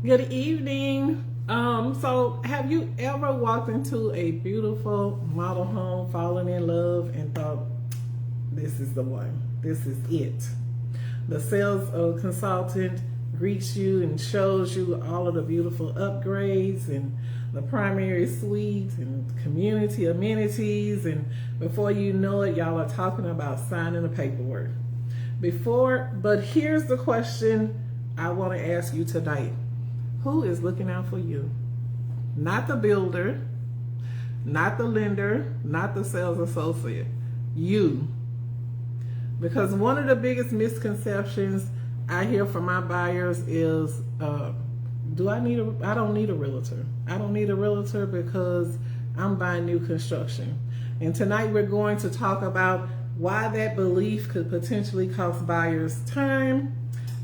Good evening. So have you ever walked into a beautiful model home, fallen in love, and thought, this is the one, this is it? The sales consultant greets you and shows you all of the beautiful upgrades and the primary suite and community amenities, and before you know it, y'all are talking about signing the paperwork. But here's the question I want to ask you tonight. Who is looking out for you? Not the builder, not the lender, not the sales associate. You. Because one of the biggest misconceptions I hear from my buyers is, I don't need a realtor. I don't need a realtor because I'm buying new construction. And tonight we're going to talk about why that belief could potentially cost buyers time,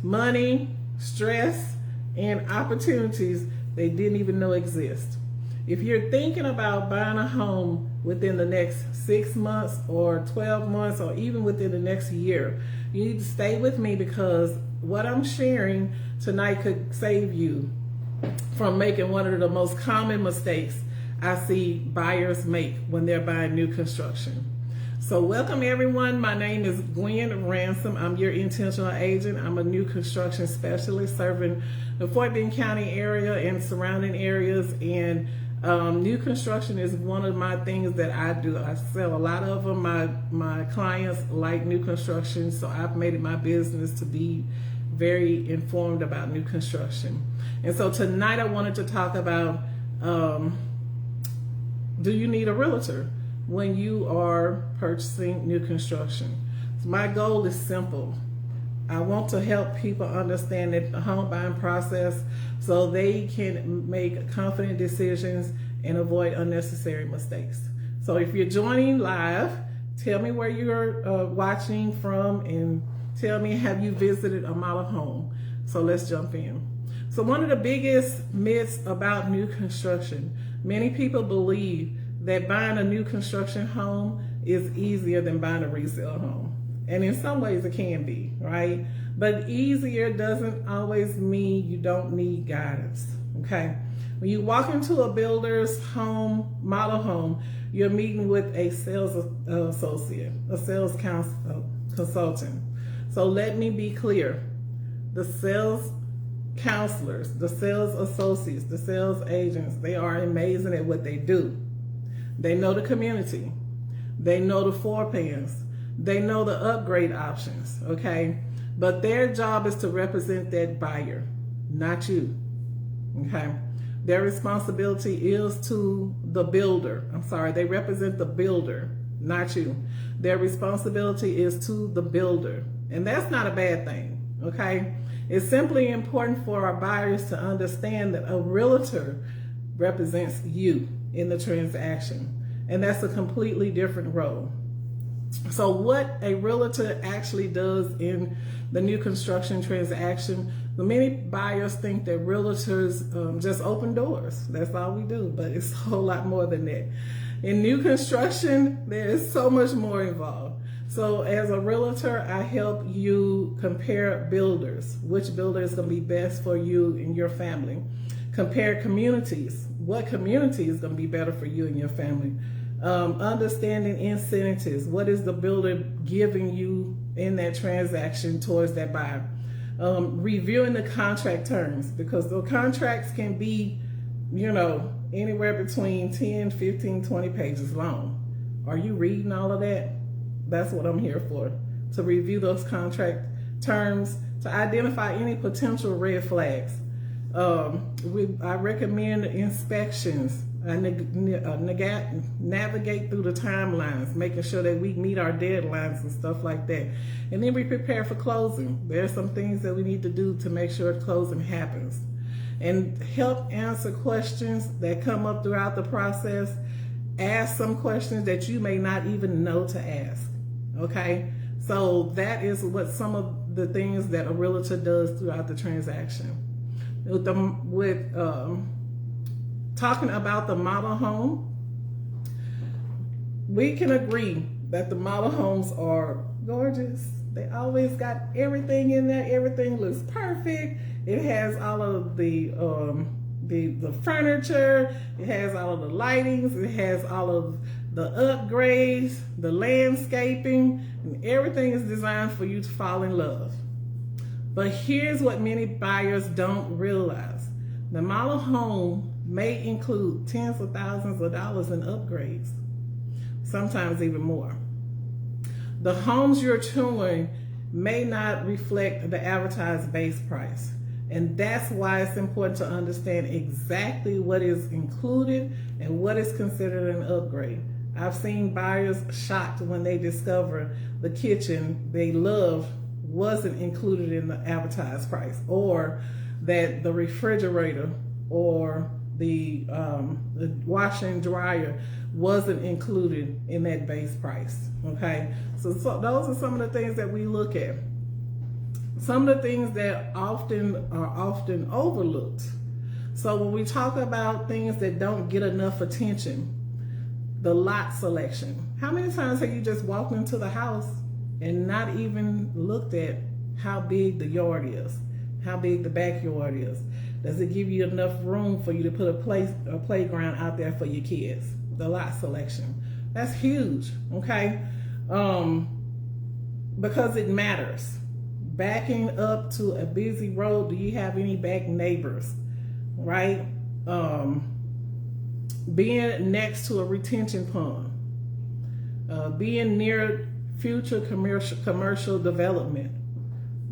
money, stress, and opportunities they didn't even know exist. If you're thinking about buying a home within the next 6 months or 12 months or even within the next year, you need to stay with me, because what I'm sharing tonight could save you from making one of the most common mistakes I see buyers make when they're buying new construction. So welcome everyone. My name is Gwen Ransom. I'm your intentional agent. I'm a new construction specialist serving the Fort Bend County area and surrounding areas. And new construction is one of my things that I do. I sell a lot of them. My clients like new construction, so I've made it my business to be very informed about new construction. And so tonight I wanted to talk about, do you need a realtor when you are purchasing new construction? So my goal is simple. I want to help people understand the home buying process so they can make confident decisions and avoid unnecessary mistakes. So if you're joining live, tell me where you're watching from, and tell me, have you visited a model home? So let's jump in. So one of the biggest myths about new construction, many people believe that buying a new construction home is easier than buying a resale home. And in some ways it can be, right? But easier doesn't always mean you don't need guidance, okay? When you walk into a builder's home, model home, you're meeting with a sales associate, a sales consultant. So let me be clear. The sales counselors, the sales associates, the sales agents, they are amazing at what they do. They know the community. They know the floor plans. They know the upgrade options, okay? But their job is to represent that buyer, not you, okay? Their responsibility is to the builder. They represent the builder, not you. Their responsibility is to the builder. And that's not a bad thing, okay? It's simply important for our buyers to understand that a realtor represents you in the transaction, and that's a completely different role. So what a realtor actually does in the new construction transaction, many buyers think that realtors just open doors. That's all we do, but it's a whole lot more than that. In new construction, there is so much more involved. So as a realtor, I help you compare builders. Which builder is going to be best for you and your family? Compare communities. What community is going to be better for you and your family? Understanding incentives. What is the builder giving you in that transaction towards that buyer? Reviewing the contract terms, because the contracts can be, anywhere between 10, 15, 20 pages long. Are you reading all of that? That's what I'm here for, to review those contract terms, to identify any potential red flags. I recommend inspections. I navigate through the timelines, making sure that we meet our deadlines and stuff like that. And then we prepare for closing. There are some things that we need to do to make sure closing happens. And help answer questions that come up throughout the process. Ask some questions that you may not even know to ask, okay? So that is what some of the things that a realtor does throughout the transaction. Talking about the model home, we can agree that the model homes are gorgeous. They always got everything in there. Everything looks perfect. It has all of the furniture. It has all of the lightings. It has all of the upgrades, the landscaping, and everything is designed for you to fall in love. But here's what many buyers don't realize. The model home may include tens of thousands of dollars in upgrades, sometimes even more. The homes you're touring may not reflect the advertised base price. And that's why it's important to understand exactly what is included and what is considered an upgrade. I've seen buyers shocked when they discover the kitchen they love wasn't included in the advertised price, or that the refrigerator or the washer and dryer wasn't included in that base price. Okay, so those are some of the things that we look at. Some of the things that are often overlooked. So when we talk about things that don't get enough attention, the lot selection. How many times have you just walked into the house and not even looked at how big the yard is, how big the backyard is? Does it give you enough room for you to put a playground out there for your kids? The lot selection. That's huge, okay? Because it matters. Backing up to a busy road, do you have any back neighbors, right? Being next to a retention pond, being near future commercial development,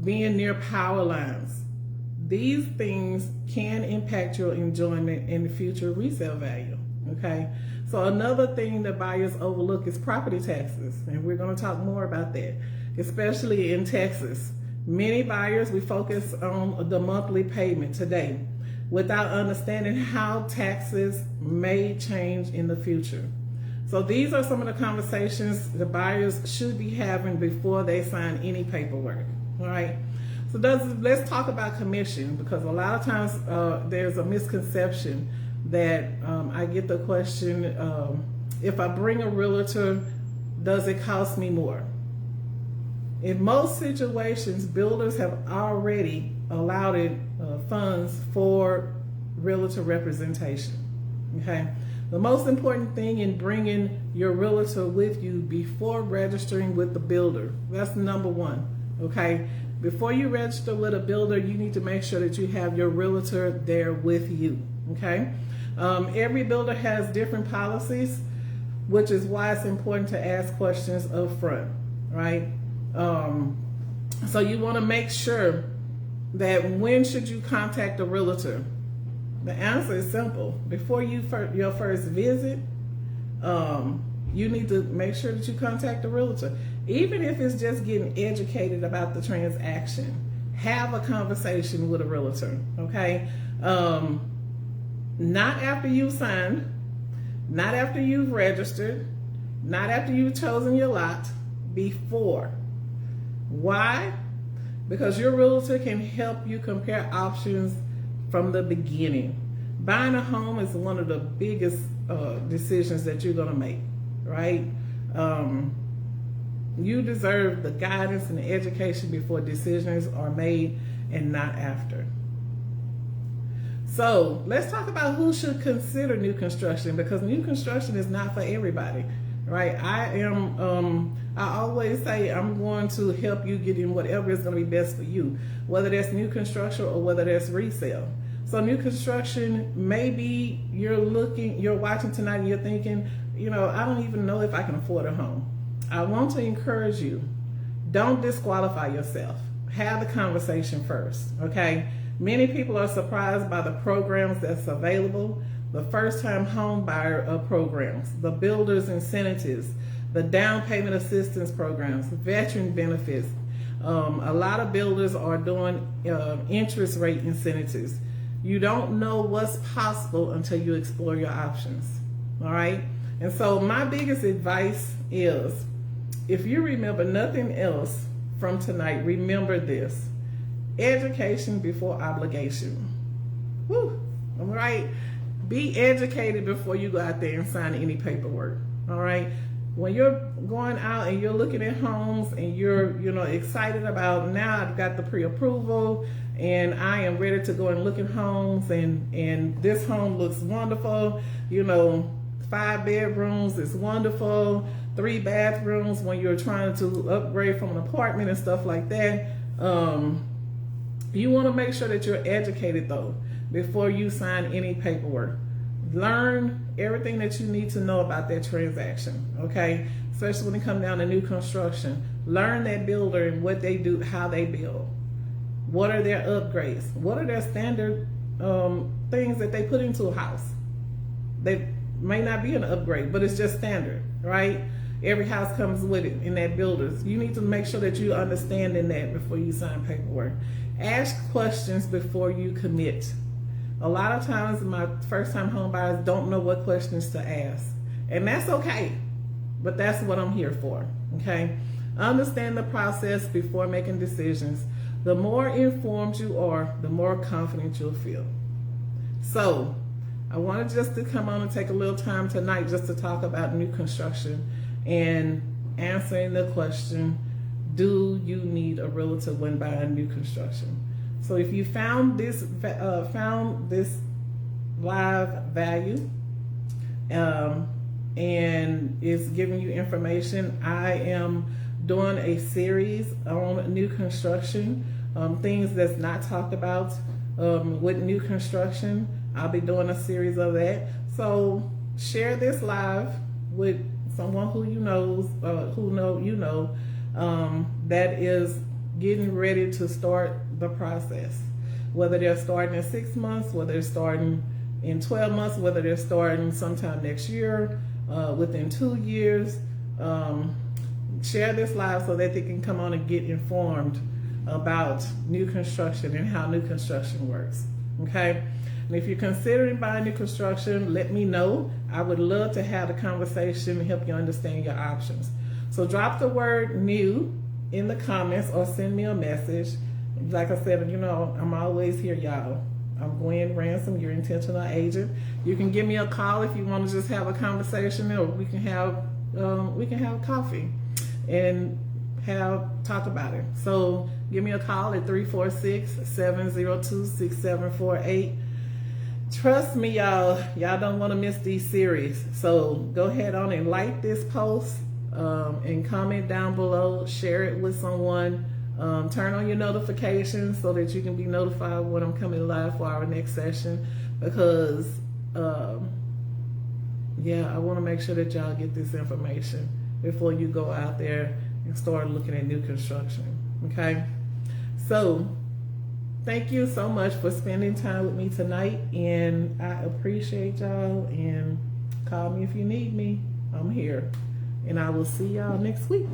being near power lines. These things can impact your enjoyment and the future resale value, okay? So another thing that buyers overlook is property taxes, and we're going to talk more about that, especially in Texas. Many buyers, we focus on the monthly payment today without understanding how taxes may change in the future. So these are some of the conversations the buyers should be having before they sign any paperwork, all right? So let's talk about commission, because a lot of times there's a misconception that I get the question, if I bring a realtor, does it cost me more? In most situations, builders have already allotted funds for realtor representation, okay? The most important thing in bringing your realtor with you before registering with the builder, that's number one, okay? Before you register with a builder, you need to make sure that you have your realtor there with you, okay? Every builder has different policies, which is why it's important to ask questions up front, right? So you want to make sure that when should you contact a realtor? The answer is simple. Before your first visit, you need to make sure that you contact a realtor. Even if it's just getting educated about the transaction, have a conversation with a realtor, okay? Not after you've signed, not after you've registered, not after you've chosen your lot, before. Why? Because your realtor can help you compare options from the beginning. Buying a home is one of the biggest decisions that you're going to make, right? You deserve the guidance and the education before decisions are made and not after. So let's talk about who should consider new construction, because new construction is not for everybody, right? I always say I'm going to help you get in whatever is going to be best for you, whether that's new construction or whether that's resale. So new construction, maybe you're watching tonight and you're thinking, I don't even know if I can afford a home. I want to encourage you, don't disqualify yourself. Have the conversation first, okay? Many people are surprised by the programs that's available, the first-time home buyer programs, the builder's incentives, the down payment assistance programs, veteran benefits. A lot of builders are doing interest rate incentives. You don't know what's possible until you explore your options, all right? And so my biggest advice is, if you remember nothing else from tonight, remember this: education before obligation. Woo, all right? Be educated before you go out there and sign any paperwork, all right? when you're going out and you're looking at homes and you're, you know, excited about, now I've got the pre-approval and I am ready to go and look at homes, and this home looks wonderful, you know, 5 bedrooms is wonderful, 3 bathrooms when you're trying to upgrade from an apartment and stuff like that. You want to make sure that you're educated though before you sign any paperwork. Learn everything that you need to know about that transaction, okay? Especially when it comes down to new construction. Learn that builder and what they do, how they build. What are their upgrades? What are their standard things that they put into a house? They may not be an upgrade, but it's just standard, right? Every house comes with it in that builders. You need to make sure that you understand in that before you sign paperwork. Ask questions before you commit. A lot of times my first time home buyers don't know what questions to ask. And that's okay, but that's what I'm here for, okay? Understand the process before making decisions. The more informed you are, the more confident you'll feel. So I wanted just to come on and take a little time tonight just to talk about new construction and answering the question, do you need a realtor when buying new construction? So if you found this live value and is giving you information, I am doing a series on new construction, things that's not talked about with new construction. I'll be doing a series of that. So share this live with someone who you know, that is getting ready to start the process. Whether they're starting in 6 months, whether they're starting in 12 months, whether they're starting sometime next year, within 2 years. Share this live so that they can come on and get informed about new construction and how new construction works, okay? And if you're considering buying new construction, let me know. I would love to have a conversation and help you understand your options. So drop the word new in the comments or send me a message. Like I said, you know, I'm always here, y'all. I'm Gwen Ransom, your intentional agent. You can give me a call if you want to just have a conversation, or we can have coffee and talk about it. So give me a call at 346-702-6748. Trust me, y'all don't want to miss these series. So go ahead on and like this post and comment down below. Share it with someone. Turn on your notifications so that you can be notified when I'm coming live for our next session, because yeah, I want to make sure that y'all get this information before you go out there and start looking at new construction, okay? So thank you so much for spending time with me tonight, and I appreciate y'all, and call me if you need me. I'm here, and I will see y'all next week.